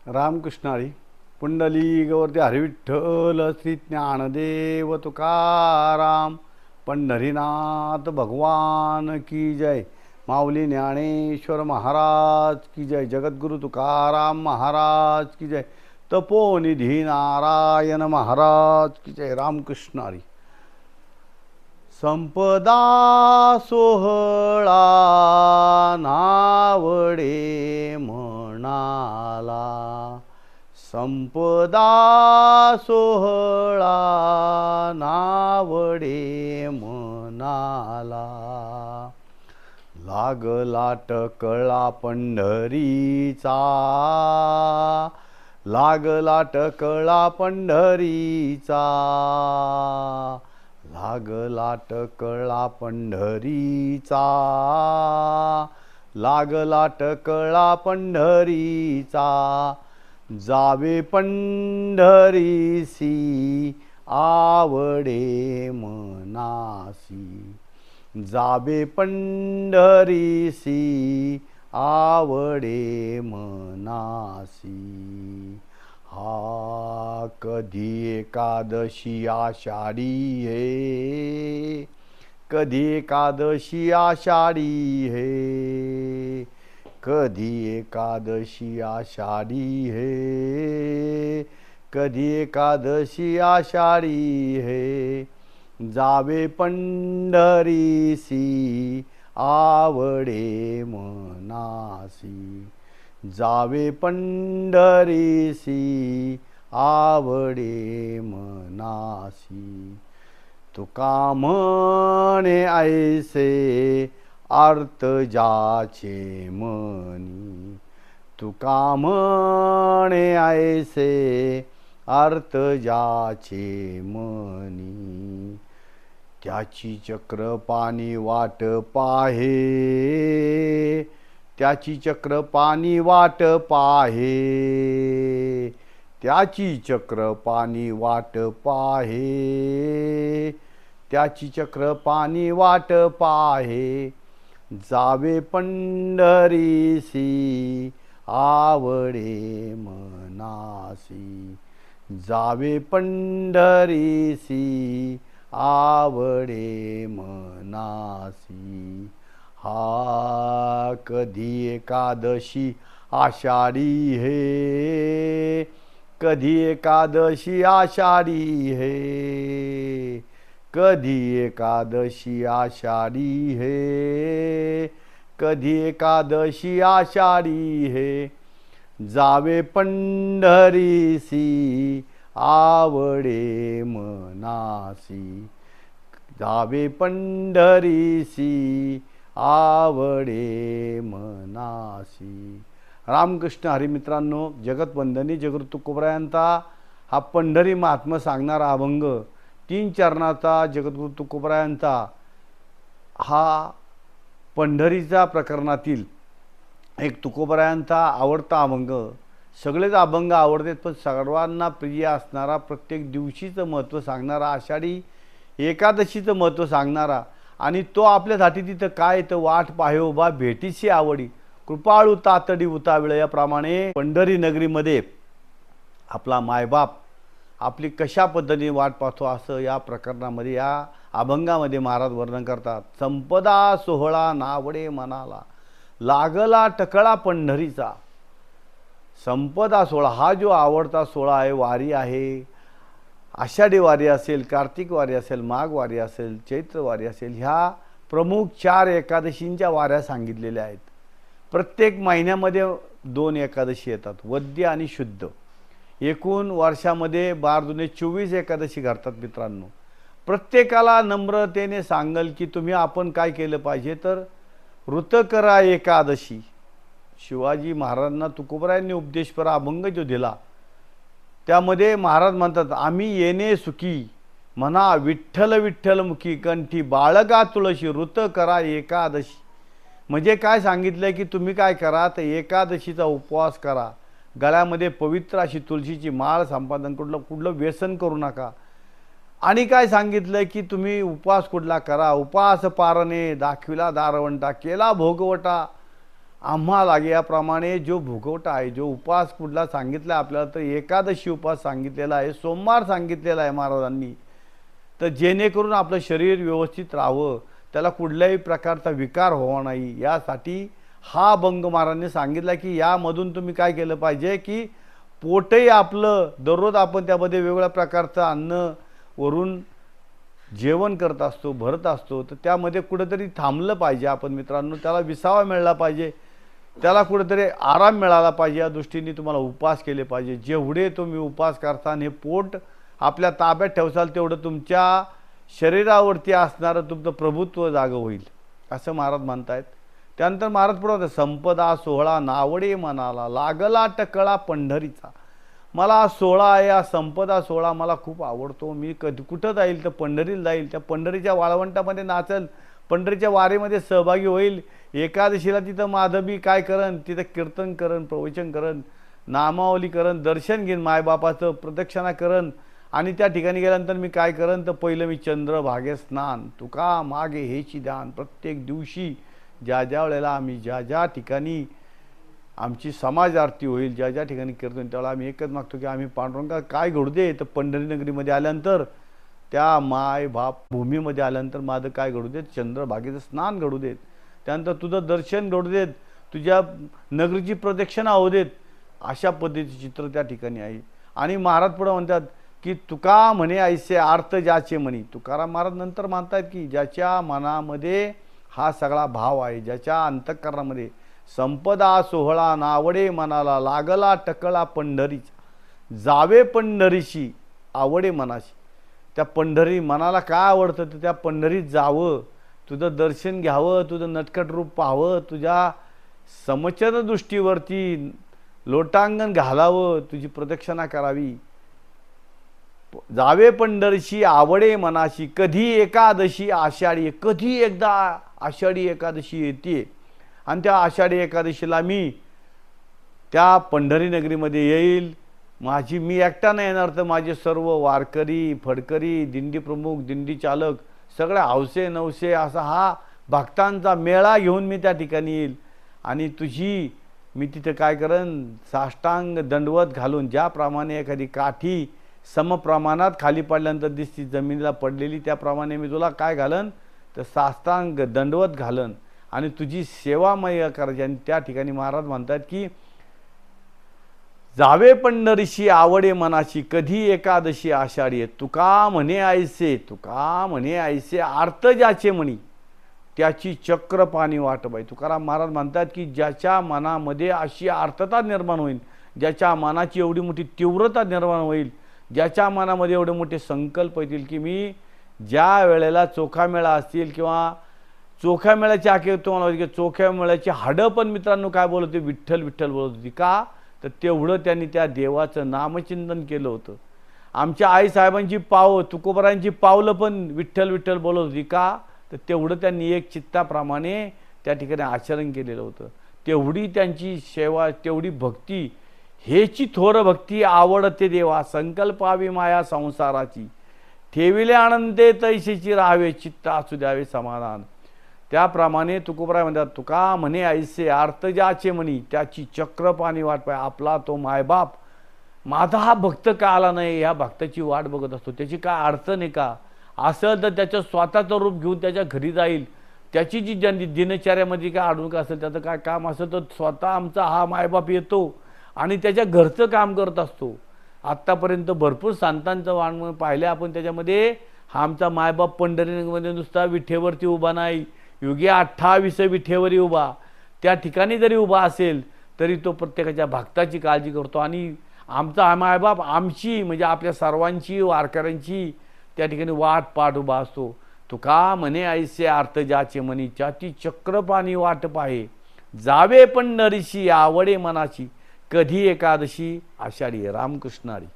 रामकृष्ण हरी. पुंडलिकवरती हरिविठ्ठल श्री ज्ञानदेव तुकाराम. पंढरीनाथ भगवान की जय. माऊली ज्ञानेश्वर महाराज की जय. जगद्गुरु तुकाराम महाराज की जय. तपोनिधी नारायण महाराज की जय. रामकृष्ण हरी. संपदा सोहळा नावडे म्हणाला. संपदा सोहळा नावडे म्हणाला. लागला टकळा पंढरीचा. लागला टकळा पंढरीचा. लागला टकळा पंढरीचा. लागला टकळा पंढरीचा. जावे पंढरीसी आवडे मनासी. जावे पंढरीसी आवडे मनासी. हा कधी एकादशी आषाढी हे. कधी एकादशी आषाढी हे. कधी एकादशी आषाढी हे. कधी एकादशी आषाढी हे. जावे पंढरीसी आवडे मनासी. जावे पंढरीसी आवडे मनासी. तुका म्हणे ऐसे अर्थ जाचे मनी. तुका म्हणे ऐसे अर्थ जाचे मनी. त्याची चक्र पाणी वाट पाहे. त्याची चक्र पाणी वाट पाहे. त्याची चक्र पाणी वाट पाहे. त्याची चक्र पाणी वाट पाहे. जावे पंढरीसी आवडे मनासी. जावे पंढरीसी आवडे मनासी. हा कधी एकादशी आषाढी हे. कधी एकादशी आषाढी हे. कधी एकादशी आषाढी हे. कधी एकादशी आषाढी हे. जावे पंढरीसी आवडे मनासी. जावे पंढरीसी आवडे मनासी. रामकृष्ण हरी. मित्रांनो, जगतवंदनी जगद्गुरु तुकोबरायांचा हा पंढरी महात्म्य सांगणारा अभंग 3 चरणाचा जगद्गुरु तुकोबरायांचा हा पंढरीचा प्रकरणातील एक तुकोबरायांचा आवडता अभंग. सगळेच अभंग आवडतात, पण सर्वांना प्रिय असणारा, प्रत्येक दिवशीचं महत्त्व सांगणारा, आषाढी एकादशीचं महत्त्व सांगणारा. आणि तो आपल्यासाठी तिथं काय तर वाट पाहे उभा भेटीशी आवडी. कृपाळू तातडी उताविळ. याप्रमाणे पंढरी नगरीमध्ये आपला मायबाप आपली कशा पद्धतीने वाट पाहतो असं या प्रकरणामध्ये, या अभंगामध्ये महाराज वर्णन करतात. संपदा सोहळा नावडे मनाला. लागला टकळा पंढरीचा. संपदा सोहळा हा जो आवडता सोहळा आहे, वारी आहे. आषाढी वारी असेल, कार्तिक वारी असेल, माघ वारी असेल, चैत्र वारी असेल, ह्या प्रमुख 4 एकादशींच्या वाऱ्या सांगितलेल्या आहेत. प्रत्येक महिन्यामध्ये 2 एकादशी येतात, वद्य आणि शुद्ध. एकूण वर्षामध्ये 12 × 24 एकादशी घडतात. मित्रांनो, प्रत्येकाला नम्रतेने सांगल की तुम्ही आपण काय केलं पाहिजे तर ऋत करा एकादशी. शिवाजी महाराजांना तुकोबरायांनी उपदेशपर अभंग जो दिला त्यामध्ये महाराज म्हणतात, आम्ही येणे सुखी म्हणा विठ्ठल विठ्ठल मुखी. कंठी बाळगा तुळशी ऋत करा एकादशी. म्हणजे काय सांगितलं की तुम्ही काय करा तर एकादशीचा उपवास करा. गळ्यामध्ये पवित्र अशी तुळशीची माळ संपादन, कुठलं व्यसन करू नका. आणि काय सांगितलं की तुम्ही उपवास कुठला करा. उपवास पारणे दाखविला दारवंटा, केला भोगवटा आम्हा लागे याप्रमाणे जो भुगवटा आहे, जो उपवास कुठला सांगितला आपल्याला, तर एकादशी उपवास सांगितलेला आहे, सोमवार सांगितलेला आहे महाराजांनी, तर जेणेकरून आपलं शरीर व्यवस्थित राहावं, त्याला कुठल्याही प्रकारचा विकार व्हावा नाही, यासाठी हा अभंग महाराजांनी सांगितला की यामधून तुम्ही काय केलं पाहिजे की पोटही आपलं दररोज आपण त्यामध्ये वेगवेगळ्या प्रकारचं अन्न वरून जेवण करत असतो, भरत असतो, तर त्यामध्ये कुठेतरी थांबलं पाहिजे आपण मित्रांनो, त्याला विसावा मिळाला पाहिजे, त्याला कुठेतरी आराम मिळाला पाहिजे, या दृष्टीने तुम्हाला उपवास केले पाहिजे। जेवढे तुम्ही उपवास करताना हे पोट आपल्या ताब्यात ठेवसाल तेवढं तुमच्या शरीरावरती असणारं तुमचं प्रभुत्व जागं होईल, असं महाराज म्हणतायत। त्यानंतर महाराज पुढे होते, संपदा सोहळा नावडे मनाला लागला टकळा पंढरीचा। मला सोहळा आहे, हा संपदा सोहळा मला खूप आवडतो, मी कधी कुठं जाईल तर पंढरीला जाईल, त्या पंढरीच्या वाळवंटामध्ये नाचल, पंढरीच्या वारीमध्ये सहभागी होईल, एकादशीला तिथं माधवी काय करन, तिथं कीर्तन करन, प्रवचन करन, नामावली करन, दर्शन घेईन मायबापाचं, प्रदक्षिणा करन, आणि त्या ठिकाणी गेल्यानंतर मी काय करन तर पहिलं मी चंद्रभागे स्नान, तुका मागे हेची ध्यान, प्रत्येक दिवशी ज्या ज्या वेळेला आम्ही ज्या ज्या ठिकाणी आमची समाज आरती होईल, ज्या ज्या ठिकाणी कीर्तन, त्यावेळेला आम्ही एकच मागतो की आम्ही पांडुरंगा काय घडू दे, तर पंढरी नगरीमध्ये आल्यानंतर त्या माय बाप भूमीमध्ये आल्यानंतर माझं काय घडू देत, चंद्रभागेचं स्नान घडू देत, त्यानंतर तुझं दर्शन घडू देत, तुझ्या नगरीची प्रदक्षिणा होऊ देत, अशा पद्धतीचे चित्र त्या ठिकाणी आहे। आणि महाराज पुढे म्हणतात की तुका म्हणे ऐसे अर्थ ज्याचे म्हणी, तुकाराम महाराज नंतर म्हणतात की ज्याच्या मनामध्ये हा सगळा भाव आहे, ज्याच्या अंतःकरणामध्ये संपदा सोहळा नावडे मनाला लागला टकळा पंढरीचा, जावे पंढरीशी आवडे मनाशी, त्या पंढरी मनाला काय आवडतं तर त्या पंढरीत जावं, तुझं दर्शन घ्यावं, तुझं नटखट रूप पाहावं, तुझ्या समचर दृष्टीवरती लोटांगण घालावं, तुझी प्रदक्षिणा करावी, जावे पंढरीशी आवडे मनाशी, कधी एकादशी आषाढी, कधी एकदा आषाढी एकादशी येते आणि त्या आषाढी एकादशीला मी त्या पंढरी नगरीमध्ये येईल, माझी मी एकटा नाही येणार तर माझे सर्व वारकरी फडकरी दिंडी प्रमुख दिंडी चालक सगळे हौसे नवसे असा हा भक्तांचा मेळा घेऊन मी त्या ठिकाणी येईल, आणि तुझी मी तिथे काय करेन साष्टांग दंडवत घालून, ज्याप्रमाणे एखादी काठी समप्रमाणात खाली पडल्यानंतर दिसती जमिनीला पडलेली, त्याप्रमाणे मी तुला काय घालन तर साष्टांग दंडवत घालन आणि तुझी सेवामय करायची। आणि त्या ठिकाणी महाराज म्हणतात की जावे पंढरीशी आवडे मनाशी, कधी एकादशी आषाढी, तुका म्हणे ऐसे, तुका म्हणे ऐसे अर्थ ज्याचे म्हणी, त्याची चक्रपाणी वाट बाई। तुकाराम महाराज म्हणतात की ज्याच्या मनामध्ये अशी अर्थता निर्माण होईल, ज्याच्या मनाची एवढी मोठी तीव्रता निर्माण होईल, ज्याच्या मनामध्ये एवढे मोठे संकल्प येतील की मी ज्या वेळेला चोखामेळा असतील किंवा चोखामेळ्याची आखे तुम्हाला की चोखामेळ्याची हाडं पण मित्रांनो काय बोलत होती, विठ्ठल विठ्ठल बोलत होती, का तर तेवढं त्यांनी त्या देवाचं नामचिंतन केलं होतं। आमच्या आईसाहेबांची तुकोबारांची पावलं पण विठ्ठल विठ्ठल बोलत होती, का तर तेवढं त्यांनी एक चित्ताप्रमाणे त्या ठिकाणी आचरण केलेलं होतं, तेवढी त्यांची सेवा, तेवढी भक्ती, हेची थोर भक्ती आवडते देवा, संकल्पावी माया संसाराची, ठेविले आनंदे तैशीची राहावे, चित्त असू द्यावे समाधान। त्याप्रमाणे तुकोबराय म्हणतात तुका म्हणे ऐसे अर्थ ज्याचे म्हणी, त्याची चक्रपाणी वाट पाय। आपला तो मायबाप माझा हा भक्त का आला नाही, ह्या भक्ताची वाट बघत असतो, त्याची काय अडचण आहे का, असं तर त्याचं स्वतःचं रूप घेऊन त्याच्या घरी जाईल, त्याची जी दिनचर्यामध्ये काय अडून का असेल, त्याचं काय काम असेल तर स्वतः आमचा हा मायबाप येतो आणि त्याच्या घरचं काम करत असतो। आत्तापर्यंत भरपूर संतांचं वाङ्मय पाहिलं आपण, त्याच्यामध्ये हा आमचा मायबाप पंढरीमध्ये नुसता विठेवरती उभा नाही, युगे 28 विठेवरी उभा, त्या ठिकाणी जरी उभा असेल तरी तो प्रत्येकाच्या भक्ताची काळजी करतो, आणि आमचा हा मायबाप आमची म्हणजे आपल्या सर्वांची वारकऱ्यांची त्या ठिकाणी वाट पाठ उभा असतो। तुका म्हणे ऐसे अर्थ ज्याचे म्हणी, त्याची चक्रपाणी वाट पाहे, जावे पंढरीशी आवडे मनाची, कधी एकादशी आषाढी। रामकृष्ण हरी।